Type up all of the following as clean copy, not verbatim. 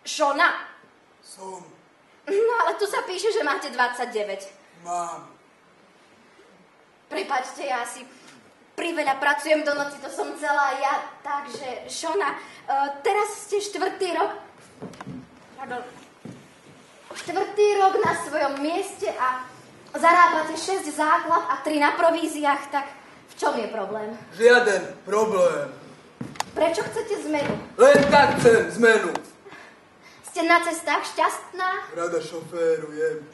Šona? Som. No ale tu sa píše, že máte 29. Mám. Prepáčte, ja si priveľa pracujem do noci, to som celá ja. Takže, Šona, teraz ste štvrtý rok na svojom mieste a zarábate 6 základ a 3 na províziách, tak v čom je problém? Žiaden problém. Prečo chcete zmenu? Len tak chcem zmenu. Ste na cestách šťastná? Rada šoférujem.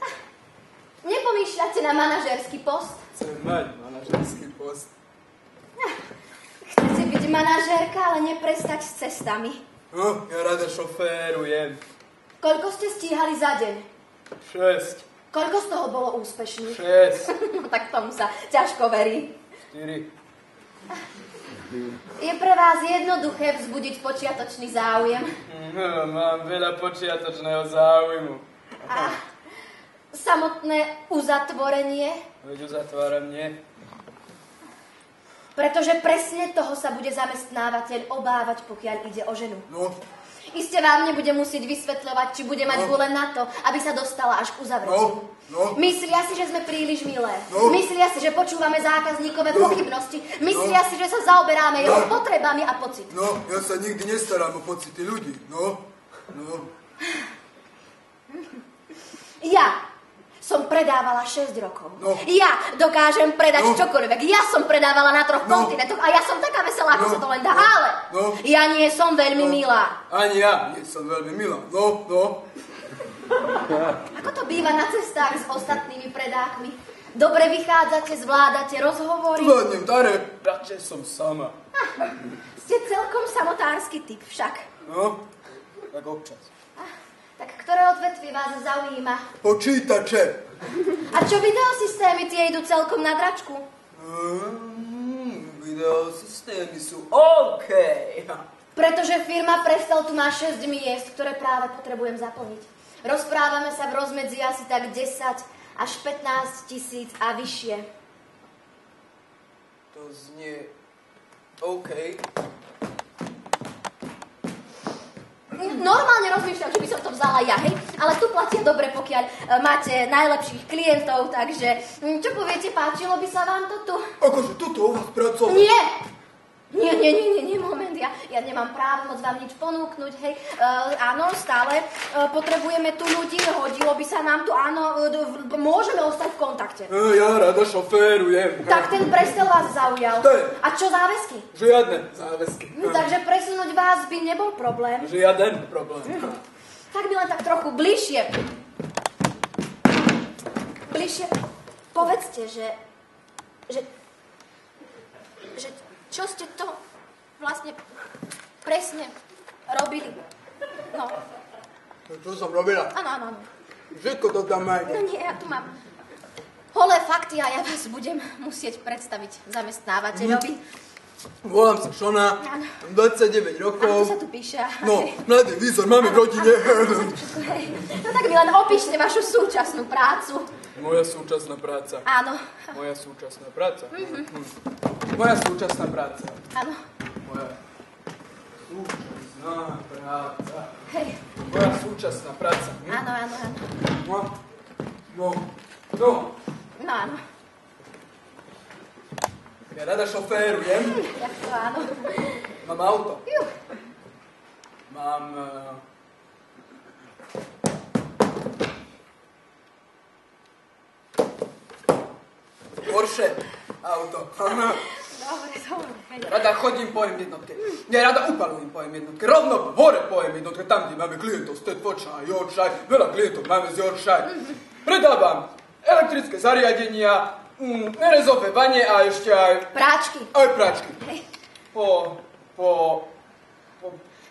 Nepomýšľate na manažerský post? Chcem mať manažerský post. Chcete byť manažérka, ale neprestať s cestami. No, ja rada šoférujem. Koľko ste stíhali za deň? 6. Koľko z toho bolo úspešných? 6. Tak tomu sa ťažko verí. 4. Je pre vás jednoduché vzbudiť počiatočný záujem? No, mám veľa počiatočného záujmu. A samotné uzatvorenie? Veď uzatváram nie. Pretože presne toho sa bude zamestnávateľ obávať, pokiaľ ide o ženu. No. Iste vám nebude musieť vysvetľovať, či bude mať gule na to, aby sa dostala až k uzavretiu. No. Myslia si, že sme príliš milé. No. Myslia si, že počúvame zákazníkové pochybnosti. Myslia si, že sa zaoberáme jeho potrebami a pocitmi. No, ja sa nikdy nestarám o pocity ľudí. No. Ja som predávala 6 rokov. No. Ja dokážem predať čokoľvek. Ja som predávala na 3 kontinentoch a ja som taká veselá, ako sa to len dá. Ale ja nie som veľmi milá. Ani ja nie som veľmi milá. No. Ako to býva na cestách s ostatnými predákmi? Dobre vychádzate, zvládate rozhovory? Zvládnem dare, radšej som sama. Ste celkom samotársky typ však. No, tak občas. Tak ktoré odvetvie vás zaujíma? Počítače. A čo videosystémy, tie idú celkom na dračku? Videosystémy sú OK. Pretože firma Prestel tu má 6 miest, ktoré práve potrebujem zaplniť. Rozprávame sa v rozmedzi asi tak 10 až 15 tisíc a vyššie. To znie OK. Normálne rozmýšľam, že by som to vzala ja, hej? Ale tu platia dobre, pokiaľ máte najlepších klientov, takže čo poviete, páčilo by sa vám to tu? Akože tuto u vás pracovať? Nie, moment, ja nemám právo moc vám nič ponúknuť, hej. Áno, stále potrebujeme tu ľudí, hodilo by sa nám tu, áno, môžeme ostať v kontakte. Ja rada šoférujem. Tak ten Prestel vás zaujal. A čo záväzky? Žiadne záväzky. Takže presunúť vás by nebol problém. Žiaden problém. Tak mi len tak trochu bližšie. Povedzte, že čo ste to vlastne presne robili? No. Čo som robila? Áno. Všetko to tam máte. No nie, ja tu mám holé fakty a ja vás budem musieť predstaviť zamestnávateľovi. Volám sa Šona, mám 29 rokov. A to sa tu píše. No, mladý výzor, máme v rodine. No tak mi len opíšte vašu súčasnú prácu. Moja súčasná práca. Áno. Moja súčasná práca. Moja súčasná práca. Áno. Moja súčasná práca. Hej. Moja súčasná práca. Áno. No. Áno. Ja rada šoférujem. Jak to áno. Mám auto. Juh. Mám... Porsche auto. Dobre. Rada chodím po M1. Ja rada upalujem po M1. Rovno hore po M1. Tam, kde máme klientov z Tetvoča, Yorkshire. Veľa klientov máme z Yorkshire. Predávam elektrické zariadenia, nerezové vane a ešte aj... Práčky. Aj práčky. Hej.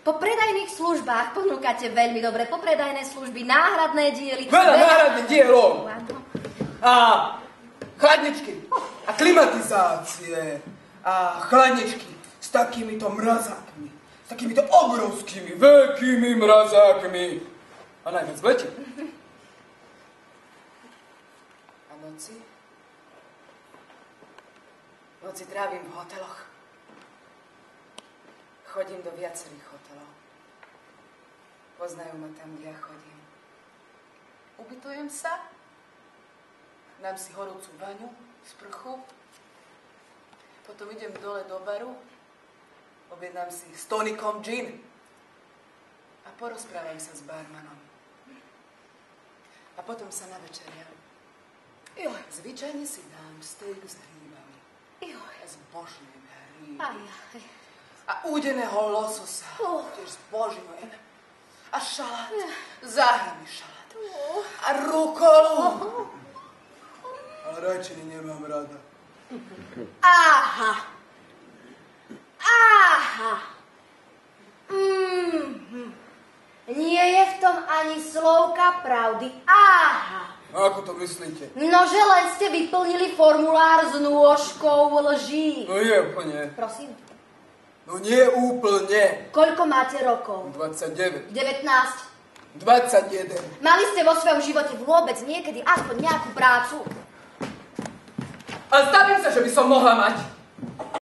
Po predajných službách ponúkate veľmi dobre popredajné služby, náhradné diely. Veľa náhradných dielov. Áno. A chladničky. A klimatizácie. A chladničky s takýmito mrazákmi. S takýmito obrovskými, veľkými mrazákmi. A najviac v lete. A noci trávim v hoteloch. Chodím do viacerých hotelov. Poznajú ma tam, kde ja chodím. Ubytujem sa, dám si horúcu vaňu, sprchu, potom idem dole do baru, objednám si s tonikom gin a porozprávam sa s barmanom. A potom sa navečeriam. Zvyčajne si dám steak s hríbami. Zbožňujem hríby. A údeného lososa. Tiež zbožňujem. A šalát. Záhradný šalát. A rukolu. Ale rajčiny nemám rada. Aha. Nie je v tom ani slovka pravdy. Aha. A ako to myslíte? No, že len ste vyplnili formulár s nôžkou lží. No nie úplne. Prosím. No nie úplne. Koľko máte rokov? 29. 19. 21. Mali ste vo svojom živote vôbec niekedy aspoň nejakú prácu? A zdavím sa, že by som mohla mať.